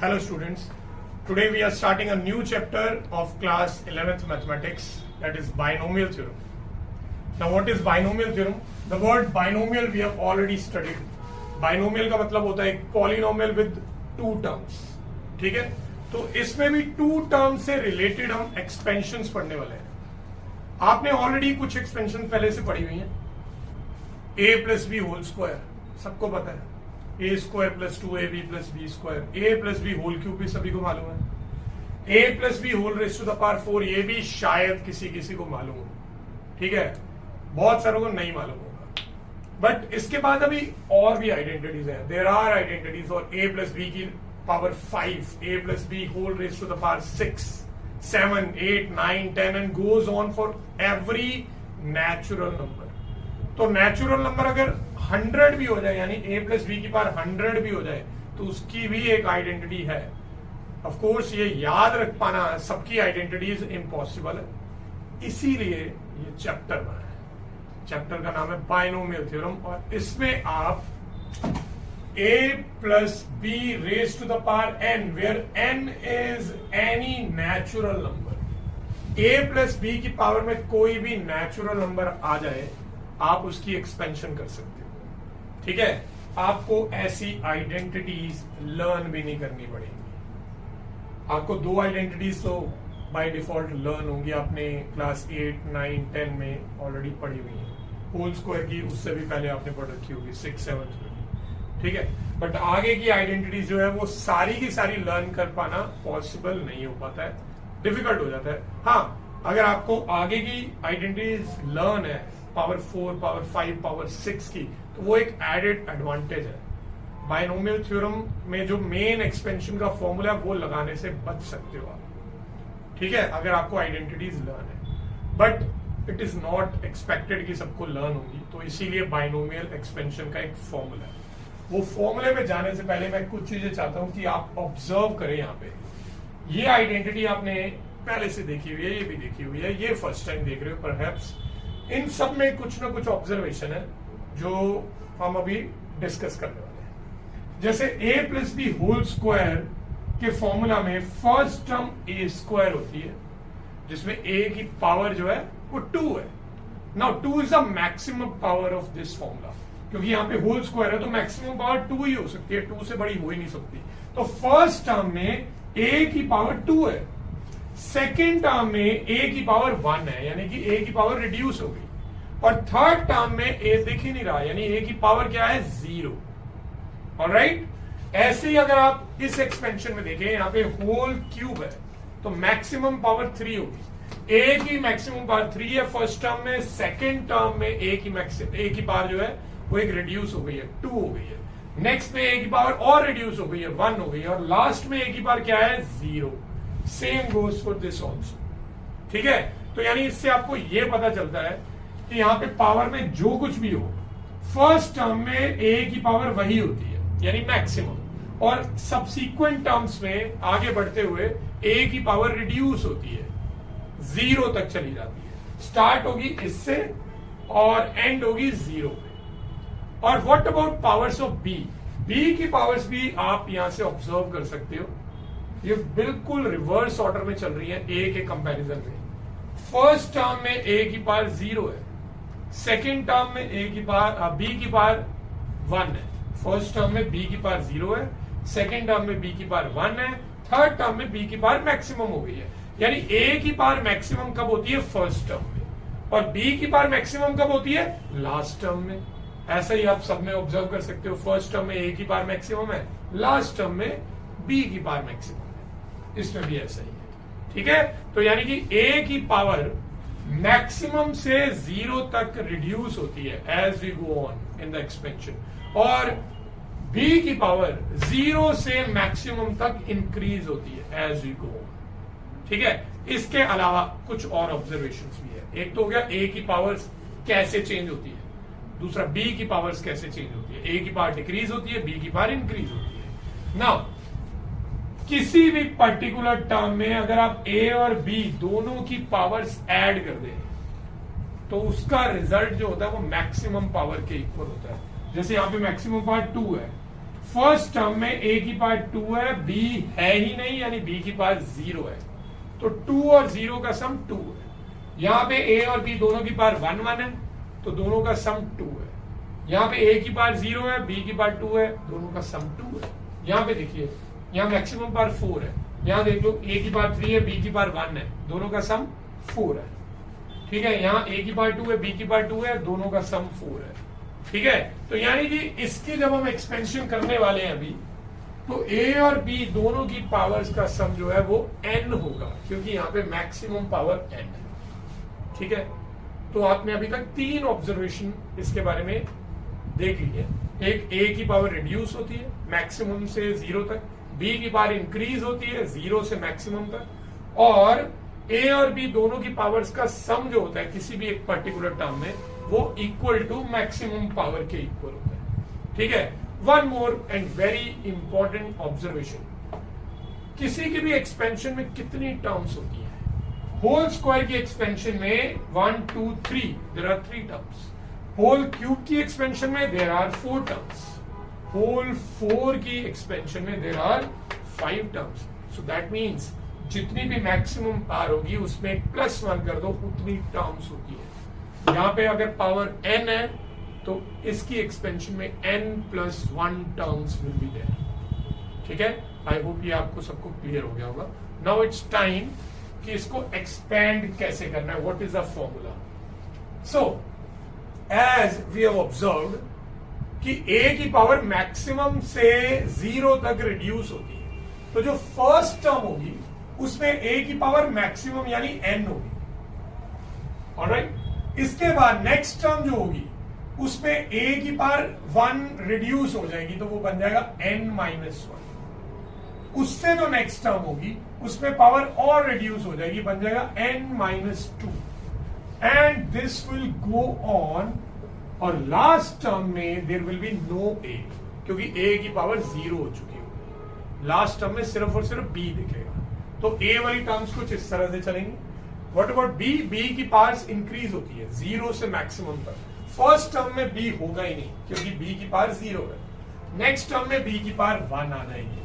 Hello students, today we are starting a new chapter of class 11th mathematics, that is binomial theorem. Now what is binomial theorem? The word binomial we have already studied. Binomial का मतलब होता है एक polynomial with two terms, ठीक है? तो इसमें भी two terms से related हम expansions पढ़ने वाले हैं. आपने already कुछ expansion पहले से पढ़ी हुई हैं. a plus b whole square सबको पता है. a square plus 2ab plus b square, a plus b whole cube भी सभी को मालूम है. a plus b whole raise to the power 4 ये भी शायद किसी को मालूम हो, ठीक है, बहुत सारों को नहीं मालूम होगा. बट इसके बाद अभी और भी आइडेंटिटीज हैं. देयर आर आइडेंटिटीज और a प्लस बी की power 5, a plus b whole raise to the power 6, 7, 8, 9, 10 and goes on for every natural number. तो नेचुरल नंबर अगर 100 भी हो जाए, यानी a प्लस बी की पावर 100 भी हो जाए, तो उसकी भी एक आइडेंटिटी है. ऑफ कोर्स ये याद रख पाना सबकी आइडेंटिटीज इम्पॉसिबल है, इसीलिए ये चैप्टर बना है. चैप्टर का नाम है बाइनोमियल थ्योरम और इसमें आप a plus b raise to the power n where n is any natural number. a plus b की पावर में कोई भी नेचुरल नंबर आ जाए, आप उसकी एक्सपेंशन कर सकते हो, ठीक है. आपको ऐसी आइडेंटिटीज लर्न भी नहीं करनी पड़ेगी. आपको दो आइडेंटिटीज तो बाय डिफॉल्ट लर्न होंगी, आपने क्लास 8, 9, 10 में ऑलरेडी पढ़ी हुई है. होल स्क्वायर की उससे भी पहले आपने पढ़ रखी होगी 6, 7 में, ठीक है. बट आगे की आइडेंटिटीज जो है वो सारी की सारी लर्न कर पाना पॉसिबल नहीं हो पाता है, डिफिकल्ट हो जाता है. हाँ, अगर आपको आगे की आइडेंटिटीज लर्न है पावर 4, पावर 5, पावर 6 की, तो वो एक एडेड एडवांटेज है. बाइनोमियल थ्योरम में जो मेन एक्सपेंशन का फॉर्मूला है वो लगाने से बच सकते हो आप, ठीक है, अगर आपको आइडेंटिटीज लर्न है. But it is not expected कि सबको लर्न होगी, तो इसीलिए बाइनोमियल एक्सपेंशन का एक फॉर्मूला है. वो फॉर्मूले में जाने से पहले मैं कुछ चीजें चाहता हूं कि आप ऑब्जर्व करें. यहाँ पे ये आइडेंटिटी आपने पहले से देखी हुई है, ये भी देखी हुई है, ये फर्स्ट टाइम देख रहे हो परहैप्स. इन सब में कुछ ना कुछ ऑब्जर्वेशन है जो हम अभी डिस्कस करने वाले हैं. जैसे a plus b whole square के फॉर्मूला में फर्स्ट टर्म a स्क्वायर होती है, जिसमें a की पावर जो है वो 2 है. Now 2 is the maximum power of this formula, क्योंकि यहाँ पे होल स्क्वायर है तो मैक्सिमम पावर 2 ही हो सकती है, 2 से बड़ी हो ही नहीं सकती. तो फर्स्ट टर्म में a की पावर 2 है, सेकेंड टर्म में a की पावर 1 है, यानी कि a की पावर रिड्यूस हो गई, और थर्ड टर्म में a दिख ही नहीं रहा, यानी a की पावर क्या है 0. ऑलराइट, ऐसे ही अगर आप इस एक्सपेंशन में देखें, यहाँ पे होल क्यूब है तो मैक्सिमम पावर 3 होगी. a की मैक्सिमम पावर 3 है फर्स्ट टर्म में, सेकेंड टर्म में a की पावर जो है वो एक रिड्यूस हो गई है, 2 हो गई है. नेक्स्ट में a की पावर और रिड्यूस हो गई है, 1 हो गई है, और लास्ट में a की पावर क्या है 0. Same goes for this also, ठीक है. तो यानी इससे आपको यह पता चलता है कि यहाँ पे पावर में जो कुछ भी हो, फर्स्ट टर्म में a की पावर वही होती है, यानी मैक्सिमम, और सब्सीक्वेंट टर्म्स में आगे बढ़ते हुए a की पावर रिड्यूस होती है, 0 तक चली जाती है. स्टार्ट होगी इससे और एंड होगी 0 पे. और what about powers of b? b की पावर्स भी आप यहां से ऑब्जर्व कर सकते हो, ये बिल्कुल रिवर्स ऑर्डर में चल रही है a के कंपैरिजन में. फर्स्ट टर्म में a की पावर 0 है, सेकेंड टर्म में b की पावर 1 है. फर्स्ट टर्म में b की पावर 0 है, सेकेंड टर्म में b की पावर 1 है, थर्ड टर्म में b की पावर मैक्सिमम हो गई है. यानी a की पावर मैक्सिमम कब होती है? फर्स्ट टर्म में, और b की पावर मैक्सिमम कब होती है? लास्ट टर्म में. ऐसा ही आप सब में ऑब्जर्व कर सकते हो, फर्स्ट टर्म में a की पावर मैक्सिमम है, लास्ट टर्म में b की पावर मैक्सिमम है. इसमें भी ऐसा ही है, ठीक है. तो यानी कि a की पावर मैक्सिमम से 0 तक रिड्यूस होती है as we go on in the expansion, और b की पावर 0 से मैक्सिमम तक इंक्रीज होती है एज वी गो ऑन, ठीक है. इसके अलावा कुछ और ऑब्जर्वेशंस भी है. एक तो हो गया a की पावर्स कैसे चेंज होती है, दूसरा b की पावर्स कैसे चेंज होती है. a की पावर डिक्रीज होती है, b की पावर इंक्रीज होती है. नाउ किसी भी पर्टिकुलर टर्म में अगर आप a और b दोनों की पावर्स ऐड कर दें तो उसका रिजल्ट जो होता है वो मैक्सिमम पावर के इक्वल होता है. जैसे यहाँ पे मैक्सिमम पावर 2 है, फर्स्ट टर्म में a की पावर 2 है, b है ही नहीं यानी b की पावर 0 है, तो 2 और 0 का सम 2 है। यहाँ पे a और b दोनों की पावर 1 1 है, तो दोनों का सम 2 है। यहाँ पे a की पावर 0 है, b की पावर 2 है, दोनों का सम 2 है। यहाँ पे देखिए, यहाँ मैक्सिमम पावर 4 है, यहाँ देख लो a की पावर 3 है, b की पावर 1 है, दोनों का सम 4 है। ठीक है, यहाँ a की पावर 2 है, b की पावर 2 है, दोनों का सम 4 है। ठीक है, तो यानी कि इसकी जब हम एक्सपेंशन करने वाले हैं अभी, तो a और b दोनों की पावर्स का सम जो है वो n होगा, क्योंकि यहाँ पे मैक्सिमम पावर n है। ठीक है, तो आपने अभी तक 3 ऑब्जर्वेशन इसके बारे में देख ली है। एक, a की पावर रिड्यूस होती है मैक्सिमम से 0 तक, b की पावर इंक्रीज होती है 0 से मैक्सिमम तक, और a और b दोनों की पावर्स का सम जो होता है किसी भी एक पर्टिकुलर टर्म में, वो इक्वल टू मैक्सिमम पावर के इक्वल होता है। ठीक है, one more and very important observation, किसी की भी एक्सपेंशन में कितनी टर्म्स होती है? होल स्क्वायर की एक्सपेंशन में 1 2 3 there are 3 terms. Whole cube की एक्सपेंशन में देयर आर 4 टर्म्स। होल 4 की एक्सपेंशन में there are 5 terms. So that means जितनी भी मैक्सिमम पावर होगी उसमें +1 कर दो, उतनी टर्म्स होती है। यहाँ पे अगर पावर n है तो इसकी एक्सपेंशन में n+1 terms will be there. ठीक है, आई होप ये आपको सबको क्लियर हो गया होगा। नाउ इट्स टाइम कि इसको एक्सपेंड कैसे करना है, what is the formula. So as we have observed कि a की पावर मैक्सिमम से 0 तक रिड्यूस होती है, तो जो फर्स्ट टर्म होगी उसमें a की पावर मैक्सिमम यानी n होगी। ऑलराइट, इसके बाद नेक्स्ट टर्म जो होगी उसमें a की पावर 1 रिड्यूस हो जाएगी, तो वो बन जाएगा n-1। उससे जो नेक्स्ट टर्म होगी उसमें पावर और रिड्यूस हो जाएगी, बन जाएगा n-2, and this will go on, और लास्ट टर्म में there will be no a, क्योंकि a की पावर 0 हो चुकी होगी। लास्ट टर्म में सिर्फ और सिर्फ b दिखेगा, तो a वाली टर्म्स कुछ इस तरह से चलेंगी। What about b? b की पावर्स इंक्रीज होती है 0 से मैक्सिमम तक। फर्स्ट टर्म में b होगा ही नहीं क्योंकि b की पावर 0 है। नेक्स्ट टर्म में b की पावर 1 आ जाएगी,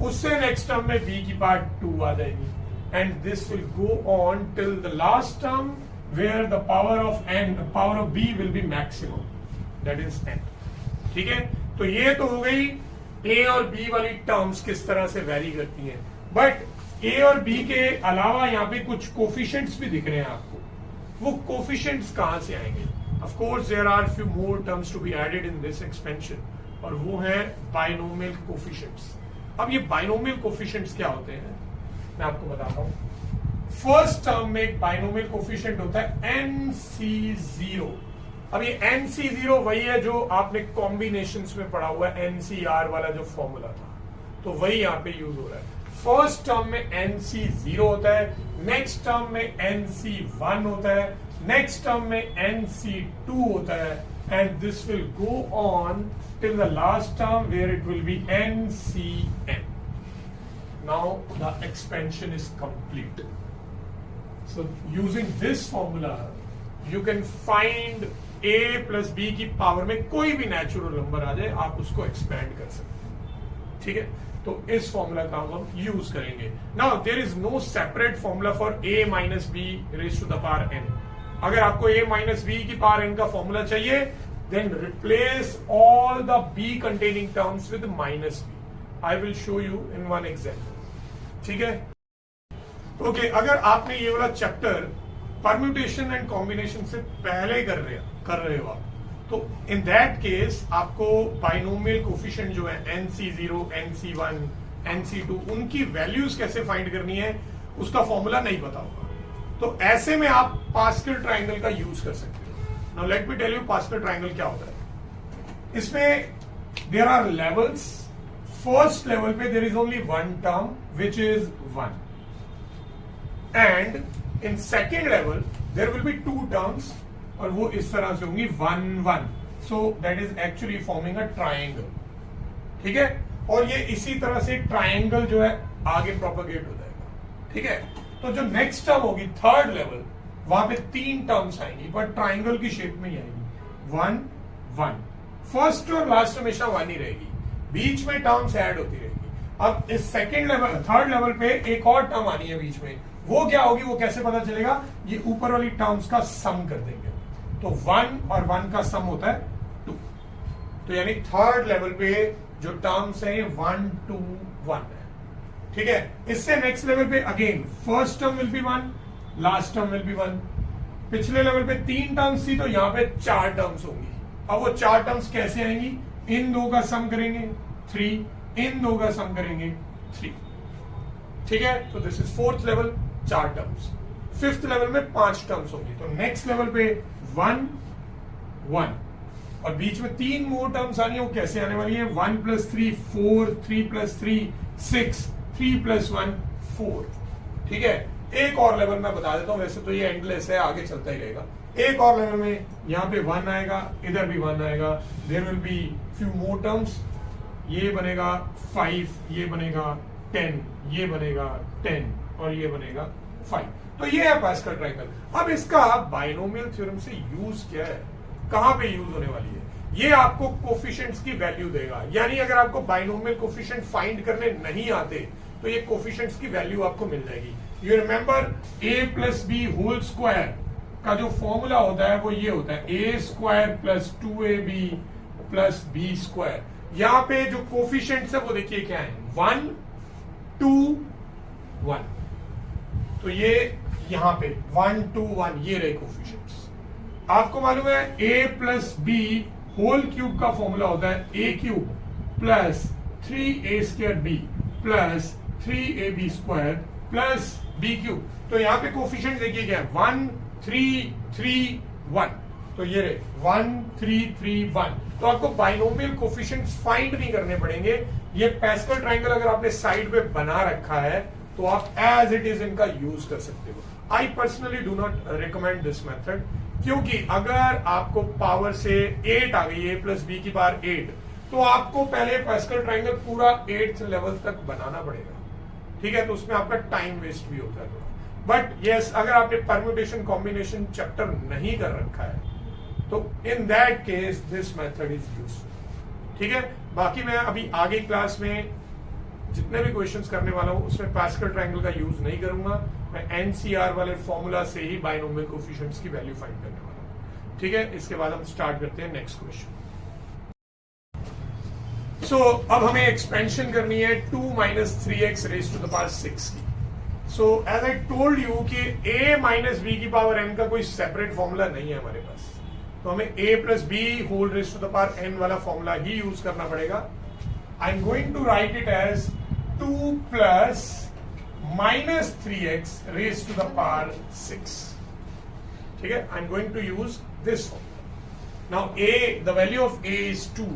उससे नेक्स्ट टर्म में b की पावर 2 आ जाएगी, and this will go on till the last term where the power of b will be maximum, that is n। ठीक है, तो ये तो हो गई a और b वाली टर्म्स किस तरह से वेरी करती हैं। बट a और b के अलावा यहाँ पे कुछ कोफिशिएंट्स भी दिख रहे हैं आपको। वो कोफिशिएंट्स कहां से आएंगे? Of course there are few more terms to be added in this expansion, और वो है बाइनोमियल कोफिशिएंट्स। अब ये बाइनोमियल कोफिशिएंट्स क्या होते हैं मैं आपको बताता हूं। फर्स्ट टर्म में एक बाइनोमियल कोफिशिएंट होता है NC0। अब ये NC0 वही है जो आपने कॉम्बिनेशंस में पढ़ा हुआ है, NCR वाला जो फॉर्मूला था, तो वही यहाँ पे यूज हो रहा है। फर्स्ट टर्म में NC0 होता है, नेक्स्ट टर्म में NC1 होता है, नेक्स्ट टर्म में NC2 होता है, and this will go on till the last term where it will be NCN. Now the expansion is complete. So using this formula you can find a plus b की power में कोई भी natural number आ जाए, आप उसको expand कर सकते हैं। ठीक है, तो इस फॉर्मूला का हम यूज करेंगे। Now there is no separate formula for a minus b raise to the power n। अगर आपको a माइनस बी की पावर n का फॉर्मूला चाहिए, then replace all the b containing terms with minus b। I will show you in one example. ठीक है, okay, अगर आपने ये वाला चैप्टर परम्यूटेशन एंड कॉम्बिनेशन से पहले कर रहे हो आप, तो इन दैट केस आपको बाइनोमियल कोफिशिएंट जो है NC0, NC1, NC2, उनकी वैल्यूज कैसे फाइंड करनी है उसका फॉर्मूला नहीं पता होगा, तो ऐसे में आप पास्कल ट्राइंगल का यूज कर सकते हो। Now let me tell you Pascal triangle क्या होता है। इसमें there are levels. First level पे there is only one term which is 1, and in second level there will be 2 terms, और वो इस तरह से होंगी 1 1, so that is actually forming a triangle. ठीक है, और ये इसी तरह से ट्राइंगल जो है आगे प्रोपेगेट हो जाएगा। ठीक है, तो जो नेक्स्ट टर्म होगी थर्ड लेवल, वहां पे 3 टर्म्स आएंगी पर ट्राइंगल की शेप में ही आएंगी, 1 1। फर्स्ट और लास्ट हमेशा 1 ही रहेगी। बीच में टर्म्स ऐड होती रहेगी। अब इस सेकंड लेवल, थर्ड लेवल पे एक और टर्म आनी है बीच में, वो क्या होगी, वो कैसे पता चलेगा, ये ऊपर वाली टर्म्स का सम कर देंगे। तो 1 और 1 का सम होता है 2। तो यानी थर्ड लेवल पे जो टर्म्स है 1 2 1 है, ठीक है। इससे नेक्स्ट लेवल पे again first term will B 1, last term will B 1। पिछले लेवल पे 3 टर्म्स थी, तो यहां पे 4 टर्म्स होंगी। अब वो 4 टर्म्स कैसे आएंगी, इन दो का सम करेंगे 3, इन दो का सम करेंगे 3, ठीक है। तो this is fourth level, 4 terms. Fifth level में 5 टर्म्स होंगी। तो नेक्स्ट लेवल पे 1 1 और बीच में 3 मोर टर्म्स आनी है। वो कैसे आने वाली है, 1 + 3 4, 3 + 3 6, 3 + 1 4, ठीक है। एक और लेवल मैं बता देता हूं, वैसे तो ये एंडलेस है, आगे चलता ही रहेगा। एक और लेवल में यहाँ पे 1 आएगा, इधर भी 1 आएगा। There will be few more terms, ये बनेगा 5, ये बनेगा 10, ये बनेगा 10 और ये बनेगा 5। तो ये है पास्कल ट्रायंगल। अब इसका बाइनोमियल थ्योरम से यूज क्या है, कहां पे यूज होने वाली है, ये आपको कोफिशिएंट्स की वैल्यू देगा। यानी अगर आपको बाइनोमियल कोफिशिएंट फाइंड करने नहीं आते तो ये कोफिशिएंट्स की वैल्यू आपको मिल जाएगी। You remember a + b whole square का जो फॉर्मूला होता है वो ये होता है a² + 2ab + b²। यहां पे जो कोफिशिएंट्स है वो देखिए क्या है, 1 2 1। तो ये यहां पे 1 2 1 ये रहे कोफिशिएंट्स। आपको मालूम है a + b होल क्यूब का फॉर्मूला होता है a³ + 3a² b + 3ab² + b³। तो यहां पे कोफिशिएंट देखिए क्या है, 1 3 3 1। तो ये रहे 1 3 3 1। तो आपको बाइनोमियल कोफिशिएंट्स फाइंड नहीं करने पड़ेंगे। ये पास्कल ट्रायंगल अगर आपने साइड पे बना रखा है तो आप एज इट इज इनका यूज कर सकते हो। I personally do not recommend this method, क्योंकि अगर आपको पावर से 8 आ गई, a + b की पावर 8, तो आपको पहले पास्कल ट्रायंगल पूरा 8th लेवल तक बनाना पड़ेगा, ठीक है। तो उसमें आपका टाइम वेस्ट भी होता है थोड़ा। बट यस, अगर आपने परम्यूटेशन कॉम्बिनेशन चैप्टर नहीं कर रखा है तो in that case this method is useful, ठीक है। बाकी मैं अभी आगे क्लास में जितने भी क्वेश्चंस करने वाला हूं उसमें पास्कल ट्रायंगल का यूज नहीं करूंगा। मैं एनसीआर वाले फॉर्मूला से ही बाइनोमियल कोफिशिएंट्स की वैल्यू फाइंड करने वाला हूं, ठीक है। इसके बाद हम स्टार्ट करते हैं नेक्स्ट क्वेश्चन। सो अब हमें एक्सपेंशन करनी है 2 - 3x raised to the power 6 की। So as I told you कि a - b की पावर n का कोई सेपरेट फॉर्मूला नहीं है हमारे पास, तो हमें a + b whole raised to the power n वाला फॉर्मूला ही यूज करना पड़ेगा। I am going to write it as 2 + -3x raised to the power 6, ठीक है। I am going to use this formula. Now the value of a is 2,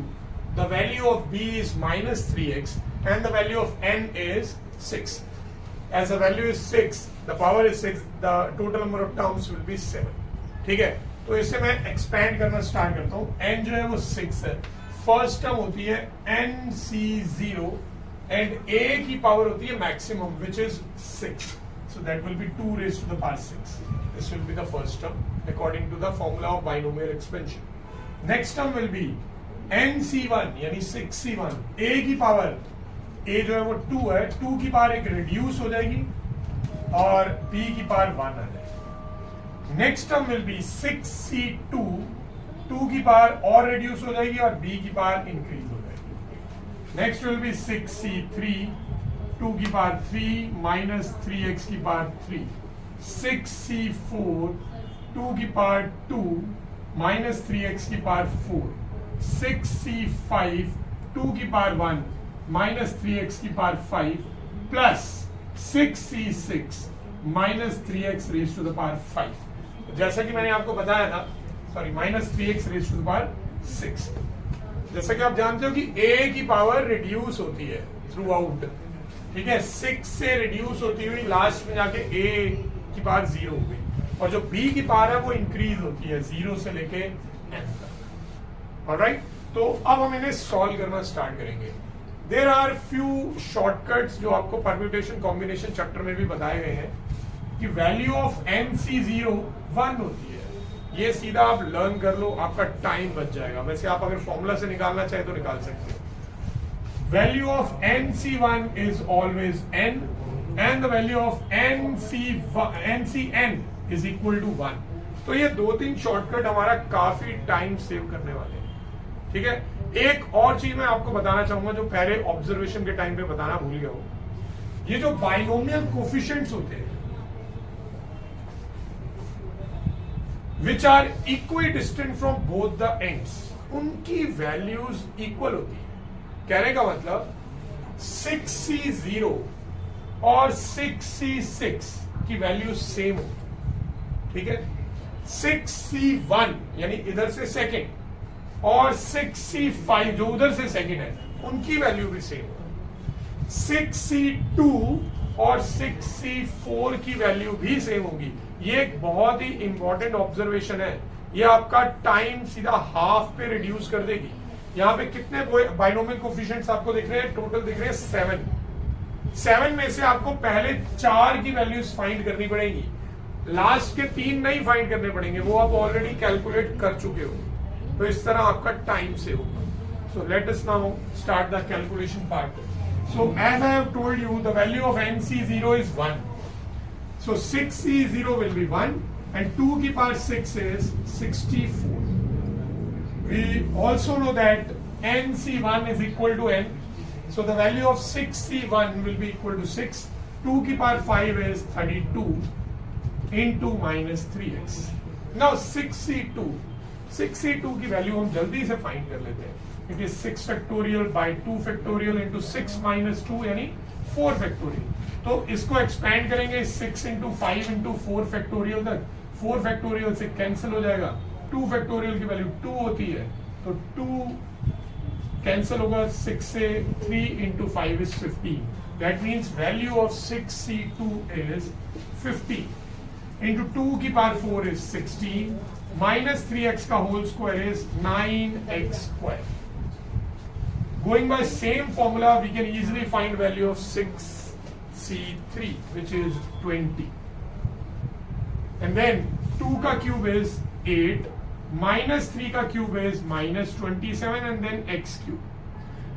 the value of b is -3x and the value of n is 6. As the value is 6, the power is 6, the total number of terms will be 7, ठीक है। तो इसे मैं expand करना start करता हूं। n जो है वो 6 है। फर्स्ट टर्म होती है nc0 एंड a की पावर होती है maximum which is 6, so that will be 2 raised to the power 6. This will be the first term according to the formula of binomial expansion. Next term will be nc1 यानी 6c1, a की power, a जो है वो 2 है, 2 की power एक reduce हो जाएगी और b की पावर 1 आ जाएगी। Next term will B 6c2, 2 की पावर और रिड्यूस हो जाएगी और b की पावर इंक्रीज हो जाएगी। नेक्स्ट विल बी 6c3, 2 की पावर 3 - 3x की पावर 3, 6c4, 2 की पावर 2 - 3x की पावर 4, 6c5, 2 की पावर 1 - 3x की power 5 plus 6c6 - 3x raised to the power 5। जैसा कि मैंने आपको बताया था, sorry -3x raised to the power 6। जैसा कि आप जानते हो कि a की पावर रिड्यूस होती है थ्रू आउट, ठीक है। 6 से रिड्यूस होती हुई लास्ट में जाके a की पावर 0 हो गई और जो b की पावर है वो इंक्रीज होती है 0 से लेके n तक। ऑलराइट, तो अब हम इन्हें सॉल्व करना स्टार्ट करेंगे। देयर आर फ्यू शॉर्टकट्स जो आपको परम्यूटेशन कॉम्बिनेशन चैप्टर में भी बताए गए हैं कि वैल्यू ऑफ nc0 1 होती है। ये सीधा आप लर्न कर लो, आपका टाइम बच जाएगा। वैसे आप अगर फॉर्मूला से निकालना चाहे तो निकाल सकते हो। value of NC1 is always n and the value of NCN is equal to 1. तो ये 2-3 शॉर्टकट हमारा काफी टाइम सेव करने वाले हैं. ठीक है. एक और चीज मैं आपको बताना चाहूंगा जो पहले ऑब्जर्वेशन के टाइम पे बताना भूल गया हूं. ये जो बाइनोमियल कोफिशिएंट्स होते हैं which are equidistant from both the ends, उनकी वैल्यूज इक्वल होती है. कहने का मतलब 6C0 और 6C6 की वैल्यू सेम हो. ठीक है. 6C1 यानी इधर से सेकंड और 6C5 जो उधर से सेकंड है उनकी वैल्यू भी सेम हो. 6C2 और 6C4 की वैल्यू भी सेम होगी. ये एक बहुत ही इंपॉर्टेंट ऑब्जर्वेशन है. ये आपका टाइम सीधा हाफ पे रिड्यूस कर देगी. यहाँ पे कितने बाइनोमियल कोफिशिएंट्स आपको दिख रहे हैं? टोटल दिख रहे हैं 7 में से आपको पहले 4 की वैल्यूज फाइंड करनी पड़ेगी. लास्ट के 3 नहीं फाइंड करने पड़ेंगे, वो आप ऑलरेडी कैलकुलेट कर चुके हो. तो इस तरह आपका टाइम सेव होगा. So let us now start the calculation part. So as I have told you, the value of NC0 is 1. So 6C0 will be 1 and 2 की power 6 is 64. We also know that NC1 is equal to N. So the value of 6C1 will be equal to 6. 2 की power 5 is 32 into minus 3x. Now 6C2 की value हम जल्दी से find कर लेते हैं. It is 6 factorial by 2 factorial into 6 minus 2 यानी 4 factorial. तो इसको एक्सपेंड करेंगे 6 into 5 into 4 factorial तक. 4 factorial से कैंसिल हो जाएगा. 2 factorial की वैल्यू 2 होती है तो 2 कैंसिल होगा. 6 से 3 into 5 is 15. That means value of 6C2 is 50 into 2 की power 4 is 16 minus 3x का whole square is 9x square. Going by same formula, we can easily find value of 6C3, which is 20. And then 2 का cube is 8, minus 3 का cube is minus 27, and then x cube.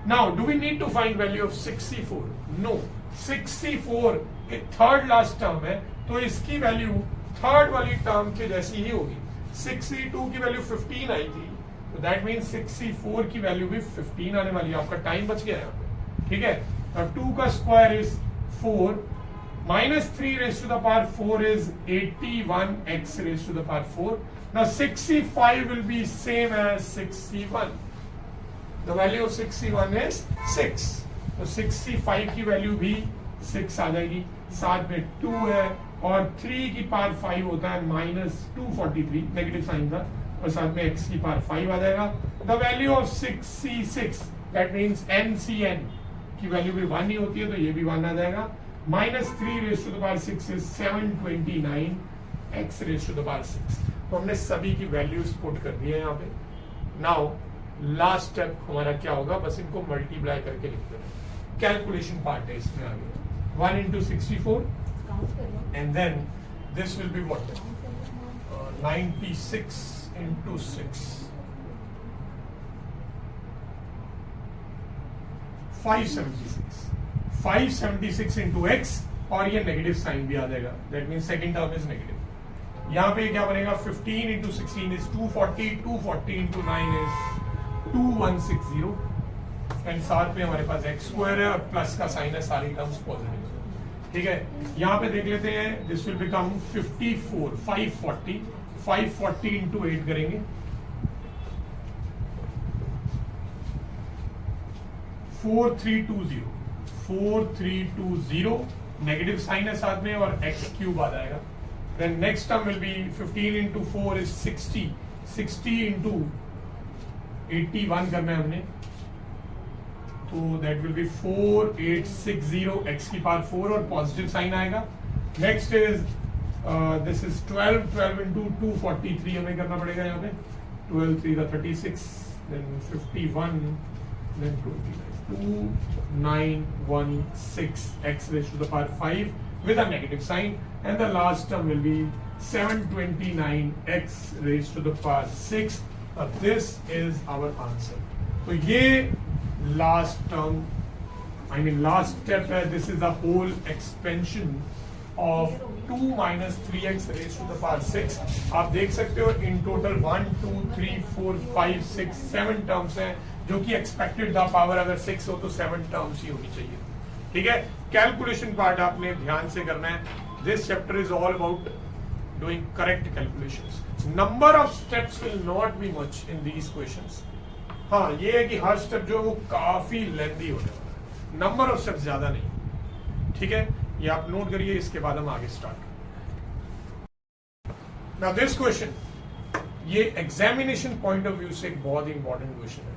Now, do we need to find value of 6C4? No. 6C4 एक third last term है, तो इसकी value third वाली term के जैसी ही होगी. 6C2 की value 15 आई थी. तो दैट मीन 6C4 की वैल्यू भी 15 आने वाली है. आपका टाइम बच गया यहाँ पे. ठीक है. अब 2 का square is 4 minus 3 raised to the power 4 is 81x raised to the power 4. Now 6C5 will be same as 6C1. The value of 6C1 is 6. तो 6C5 की वैल्यू भी 6 आ जाएगी. साथ में 2 है और 3 की पावर 5 होता है माइनस 243 नेगेटिव साइन का और साथ में x की पावर 5 आ जाएगा. The value of 6C6 that means NCN की वैल्यू भी 1 ही होती है तो ये भी 1 आ जाएगा. Minus 3 raise to the power 6 is 729 x raise to the power 6. तो हमने सभी की वैल्यूज पुट कर दी है यहाँ पे. नाउ लास्ट स्टेप हमारा क्या होगा? बस इनको मल्टीप्लाई करके लिख देना. कैलकुलेशन पार्ट है इसमें आगे. 1 into 64 and then this will be what? 96 into 6. 576. 576 into x और ये नेगेटिव साइन भी आ जाएगा. That means second term is negative. यहाँ पे क्या बनेगा? 15 into 16 is 240. 240 into 9 is 2160. And साथ में हमारे पास x स्क्वायर है और प्लस का साइन है. सारी टर्म्स पॉजिटिव. ठीक है. यहाँ पे देख लेते हैं. This will become 54. 540. 540 into 8 करेंगे. 4320. 4320 नेगेटिव साइन है साथ में और x क्यूब आ जाएगा. Then next term will be 15 into 4 is 60. 60 into 81 करना है हमने तो that will be 4860 x की पावर 4 और पॉजिटिव साइन आएगा. Next is this is 12 into 243 हमें करना पड़ेगा यहाँ पे. 12 3 का 36 then 51 then 29. 2916 x raised to the power 5 with a negative sign and the last term will be 729 x raised to the power 6. This is our answer. तो ये last term I mean last step है, this is the whole expansion of 2 minus 3x raised to the power 6. आप देख सकते हो in total 1 2 3 4 5 6 7 terms हैं, जो कि एक्सपेक्टेड द पावर अगर 6 हो तो 7 टर्म्स ही होनी चाहिए. ठीक है, कैलकुलेशन पार्ट आपने ध्यान से करना है. This chapter is all about doing correct calculations. Number of steps will not be much in these questions. हाँ, ये है कि हर स्टेप जो है वो काफी लेंथी होने वाला है, नंबर ऑफ स्टेप्स ज्यादा नहीं. ठीक है, ये आप नोट करिए, इसके बाद हम आगे स्टार्ट. नाउ दिस क्वेश्चन, ये एग्जामिनेशन पॉइंट ऑफ व्यू से एक बहुत ही इंपॉर्टेंट क्वेश्चन है.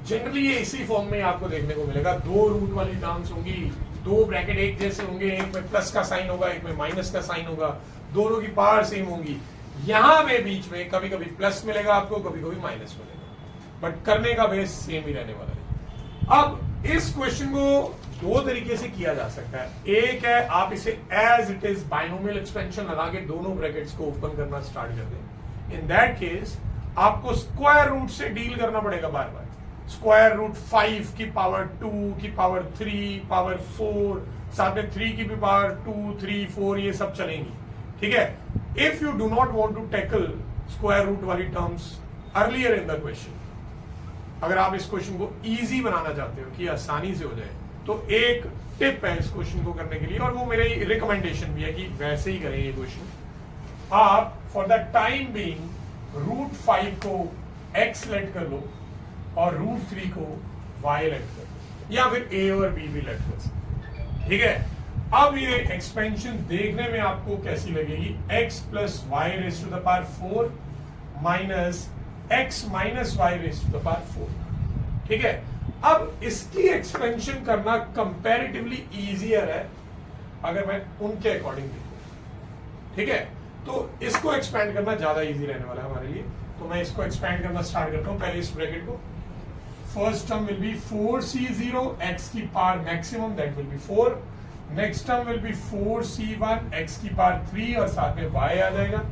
जनरली ये इसी फॉर्म में आपको देखने को मिलेगा. 2 रूट वाली टर्म्स होंगी, 2 ब्रैकेट एक जैसे होंगे, एक में प्लस का साइन होगा, एक में माइनस का साइन होगा, दोनों की पावर सेम होंगी. यहां में बीच में कभी कभी प्लस मिलेगा आपको, कभी कभी माइनस मिलेगा, बट करने का बेस सेम ही रहने वाला है. अब इस क्वेश्चन को 2 तरीके से किया जा सकता है. एक है आप इसे as it is binomial expansion लगा के दोनों ब्रैकेट्स को ओपन करना स्टार्ट कर दें. इन दैट केस आपको स्क्वायर रूट से डील करना पड़ेगा बार बार. स्क्वायर रूट 5 की पावर 2 की पावर 3 पावर 4, साथ में 3 की भी पावर 2 3 4, ये सब चलेंगी. ठीक है, if you do not want to tackle square root वाली terms earlier in the question, अगर आप इस क्वेश्चन को इजी बनाना चाहते हो कि आसानी से हो जाए, तो एक टिप है इस क्वेश्चन को करने के लिए, और वो मेरी रिकमेंडेशन भी है कि वैसे ही करें ये क्वेश्चन. आप for the time being root 5 को x लेट कर लो और रूट 3 को y लेट कर लो, या फिर a और b भी लेट कर सकते. ठीक है, अब ये एक्सपेंशन देखने में आपको कैसी लगेगी? x plus y raise to the power 4 minus x minus y raise to the power 4. ठीक है, अब इसकी एक्सपेंशन करना कंपैरेटिवली इजियर है अगर मैं उनके अकॉर्डिंग देखूं. ठीक है, तो इसको एक्सपेंड करना ज्यादा इजी रहने वाला है हमारे लिए. तो मैं इसको एक्सपेंड करना स्टार्ट करता हूं. पहले इस ब्रैकेट को, first term will B 4c0 x की power maximum, that will be 4. Next term will B 4c1 x की पावर 3 और साथ में y आ जाएगा.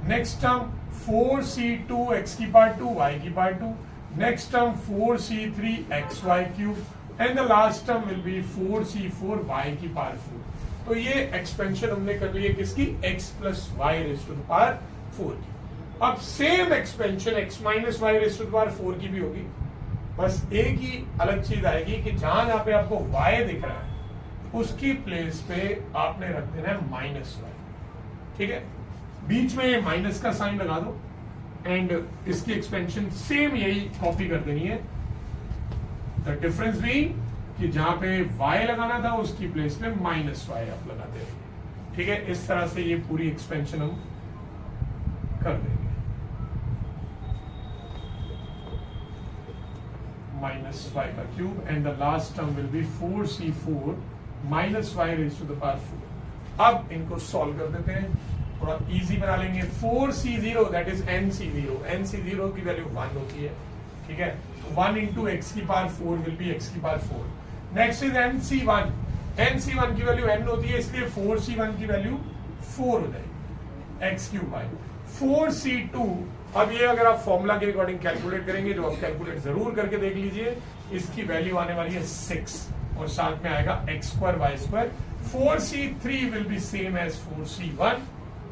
नेक्स्ट टर्म 4c2 x की पावर 2 y की power 2. Next term 4c3 xy cube and the last term will be 4c4 y की power 4. तो ये एक्सपेंशन हमने कर ली है किसकी? x plus y raise to the power 4 की. अब same expansion x minus y raise to the power 4 की भी होगी, बस एक ही अलग चीज आएगी कि जहां जहां पे आपको y दिख रहा है उसकी प्लेस पे आपने रख देना है माइनस वाई. ठीक है, बीच में माइनस का साइन लगा दो एंड इसकी एक्सपेंशन सेम यही कॉपी कर देनी है. द डिफरेंस भी कि जहां पे y लगाना था उसकी प्लेस पे माइनस वाई आप लगाते रहिए. ठीक है, इस तरह से ये पूरी एक्सपेंशन हम कर देंगे. माइनस वाई का cube and the last term will be 4c4 minus y raise to the power 4. अब इनको सॉल्व कर देते हैं, थोड़ा इजी बना लेंगे. 4c0 that is nc0. nc0 की वैल्यू 1 होती है. ठीक है, 1 इंटू एक्स की पावर 4 विल बी x की power 4. Next is nc1. nc1 की वैल्यू n होती है, इसलिए 4c1 की वैल्यू 4 हो जाएगी, x क्यूब बाई 4c2. अब ये अगर आप फॉर्मूला के अकॉर्डिंग कैलकुलेट करेंगे, जो आप कैलकुलेट जरूर करके देख लीजिए, इसकी वैल्यू आने वाली है 6 और साथ में आएगा x square y square. 4c3 will be same as 4c1.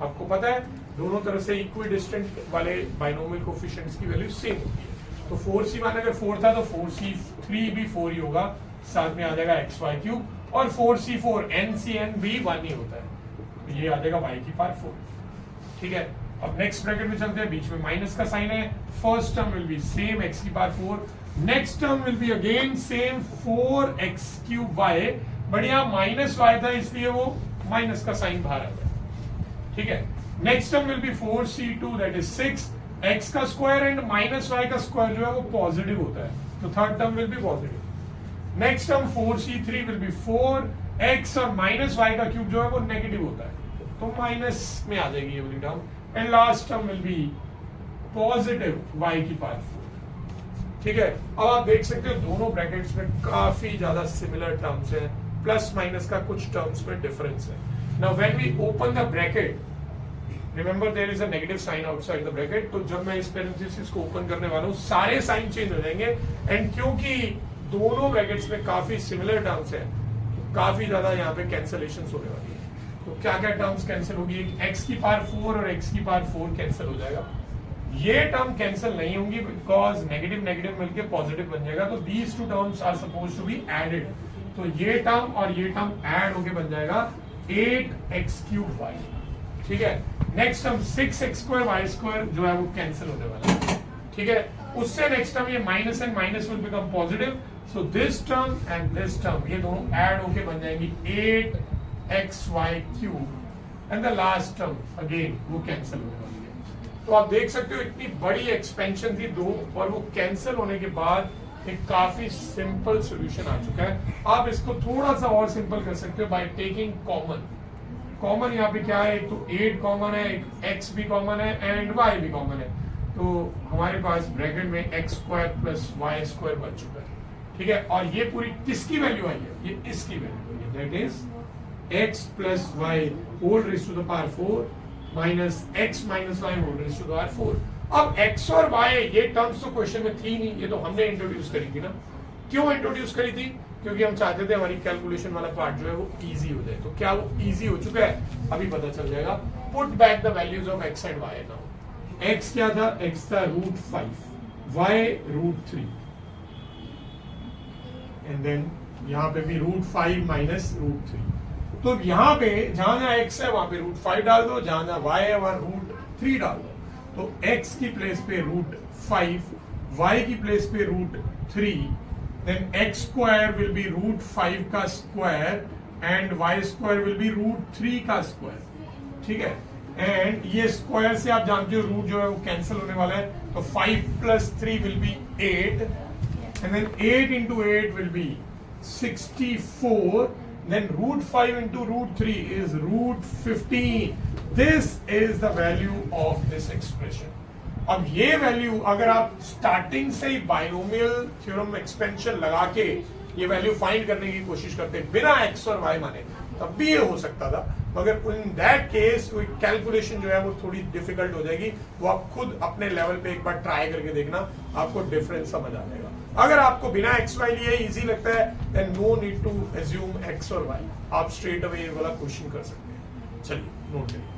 आपको पता है दोनों तरफ से इक्वी डिस्टेंट वाले बाइनोमियल कोफिशिएंट्स की वैल्यू सेम होती है. तो 4c1 अगर 4 था तो 4c3 भी 4 ही होगा, साथ में आ जाएगा xy क्यूब, और 4c4 ncn भी 1 ही होता है, तो ये आ जाएगा y की पावर 4. ठीक है, अब नेक्स्ट ब्रैकेट में चलते हैं. बीच में माइनस का साइन है. First term will be same x की power 4. Next term will be again same 4x cube y, but यहाँ माइनस y था इसलिए वो माइनस का साइन बाहर आ गया. ठीक है, next term will B 4c2 that is 6 x का स्क्वायर एंड माइनस y का स्क्वायर जो है वो पॉजिटिव होता है, तो third term will B positive. Next term 4c3 will B 4x और माइनस y का क्यूब जो है वो नेगेटिव होता है, तो माइनस में आ जाएगी ये वाली term. And last term will B positive y की पावर 4. ठीक है, अब आप देख सकते हो दोनों ब्रैकेट्स में काफी ज्यादा सिमिलर टर्म्स हैं, प्लस माइनस का कुछ टर्म्स में डिफरेंस है. Now when we open the bracket, remember there is a negative sign outside the bracket. तो जब मैं इस पैरेंथेसिस को ओपन करने वाला हूँ सारे साइन चेंज हो जाएंगे, एंड क्योंकि दोनों ब्रैकेट्स में काफी सिमिलर टर्म्स है, काफी ज्यादा यहाँ पे कैंसलेशन होने वाली है। तो क्या क्या टर्म्स कैंसिल होगी, एक एक्स की पावर 4 और एक्स की पावर 4 कैंसिल हो जाएगा। ये टर्म कैंसिल नहीं होंगी बिकॉज नेगेटिव नेगेटिव मिलके पॉजिटिव बन जाएगा। तो these two terms are suppose to be added. तो ये टर्म और ये टर्म ऐड होके बन जाएगा 8x³ ठीक है। नेक्स्ट टर्म 6x² जो है वो कैंसिल होने वाला है, ठीक है। उससे नेक्स्ट टर्म ये minus and minus will become positive. So this term and this term ये दोनों ऐड होके बन जाएंगी 8xy³ and the last term again वो कैंसिल होने वाली है। तो आप देख सकते हो इतनी बड़ी एक्सपेंशन थी दो, और वो कैंसिल होने के बाद एक काफी सिंपल सॉल्यूशन आ चुका है। आप इसको थोड़ा सा और सिंपल कर सकते हो बाय टेकिंग कॉमन। कॉमन यहाँ पे क्या है, एक तो 8 कॉमन है, एक x भी कॉमन है एंड y भी कॉमन है। तो हमारे पास ब्रैकेट में x² + y² बच चुका है, ठीक है। और ये पूरी किसकी वैल्यू आई है, ये इसकी वैल्यू है, that is x + y whole raise to the power 4 minus x - y whole raise to the power 4। अब x और y ये टर्म्स तो क्वेश्चन में थी नहीं, ये तो हमने इंट्रोड्यूस करी थी ना। क्यों इंट्रोड्यूस करी थी, क्योंकि हम चाहते थे हमारी कैलकुलेशन वाला पार्ट जो है वो इजी हो जाए। तो क्या वो इजी हो चुका है, अभी पता चल जाएगा। Put back the values of x and y now. x क्या था, x था √5, y √3 एंड देन यहाँ पे भी √5 माइनस √3। तो यहाँ पे जहां जहां x है वहां पे √5 डाल दो, जहां जहां y है वहां √3 डाल दो। तो x की प्लेस पे √5, y की प्लेस पे √3, then x² will be √5 का square and y² will be √3 का स्क्वायर, ठीक है। एंड ये स्क्वायर से आप जानते हो रूट जो है वो कैंसिल होने वाला है। तो 5 + 3 will be 8 and then 8 into 8 will be 64, then √5 into √3 is √15. This is the value of this expression. अब ये वैल्यू अगर आप स्टार्टिंग से ही बाइनोमियल थ्योरम एक्सपेंशन लगा के ये वैल्यू फाइंड करने की कोशिश करते बिना x और y माने, तब भी ये हो सकता था। मगर इन दैट केस कोई कैलकुलेशन जो है वो थोड़ी डिफिकल्ट हो जाएगी। वो आप खुद अपने लेवल पे एक बार ट्राई करके देखना, आपको डिफरेंस समझ आ जाएगा। अगर आपको बिना x y लिए इजी लगता है then no need to assume x और y, आप स्ट्रेट अवे ये वाला क्वेश्चन कर सकते हैं। चलिए नोट करिए।